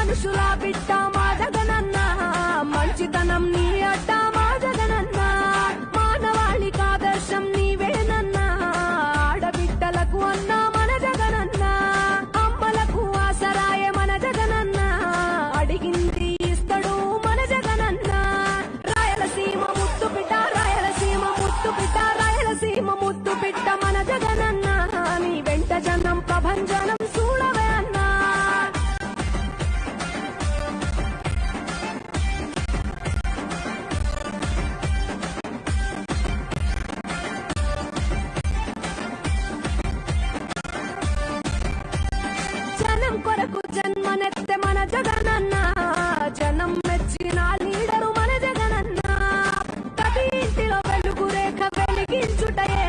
మనుషుల బిడ్డ మా జగనన్న, మంచితనం నీ అడ్డ మా జగనన్న, మానవాళికి ఆదర్శం నీవేనన్నా, ఆడబిడ్డలకు అన్న మన జగనన్న, అమ్మలకు ఆసరాయ మన జగనన్న, అడిగింది ఇస్తడు మన జగనన్న, రాయలసీమ ముద్దు బిడ్డ, రాయలసీమ ముద్దు బిడ్డ, రాయలసీమ ముద్దు బిడ్డ మన జగనన్న, నీ వెంట జనం ప్రభంజనం చూడవే అన్నా. జనం కొరకు జన్మనెత్తే మన జగనన్న, జనం మెచ్చిన లీడరు మన జగనన్న, ప్రతి ఇంటిలో వెలుగు రేఖ వెలిగించుటయే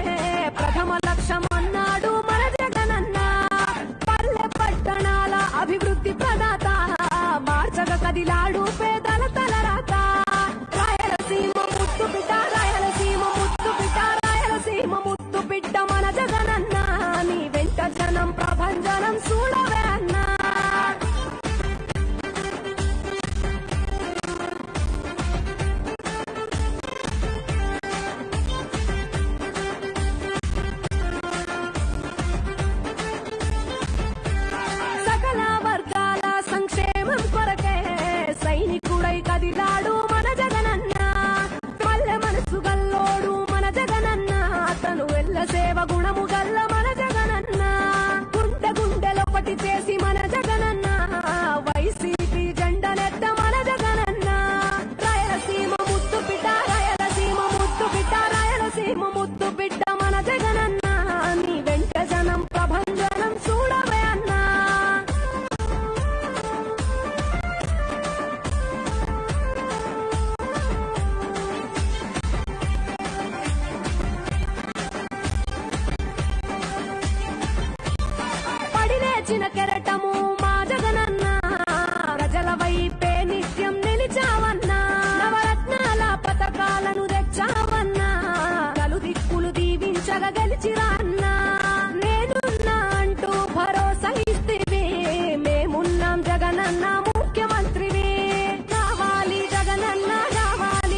ప్రథమ లక్ష్యం అన్నాడు మన జగనన్న, పల్లె పట్టణాల అభివృద్ధి ప్రదాత, మార్చగ కదిలాడు పేదల తలరాత, రాయలసీమ ముద్దు బిడ్డ, రాయలసీమ ముద్దు బిడ్డ, రాయలసీమ ముద్దు బిడ్డ మన జగనన్న, నీ వెంట జనం ప్రభంజనం చూడవే అన్నా. సకల వర్గాల సంక్షేమం కొరకే సైనికుడై కదిలాడు మన జగనన్న, పల్లె మనసు గల్లోడు మన జగనన్న, తను ఎల్ల సేవ గుణము గల్ల మన జగనన్న, గుండె గుండెలొకటి చేసి మన జగనన్న, వైసీపీ జెండనెత్త మన జగనన్న, రాయలసీమ ముద్దు బిడ్డ, రాయలసీమ ముద్దు బిడ్డ, రాయలసీమ ముద్దు బిడ్డ మన జగనన్న, నీ వెంట జనం ప్రభంజనం చూడవే అన్నా. పడిలేచిన కెరటము మా జగనన్న, ప్రజల వైపే నిత్యం నిలిచావన్నా, నవరత్నాల పథకాలను తెచ్చావన్నా, నలు దిక్కులు దీవించగా గెలిచిరా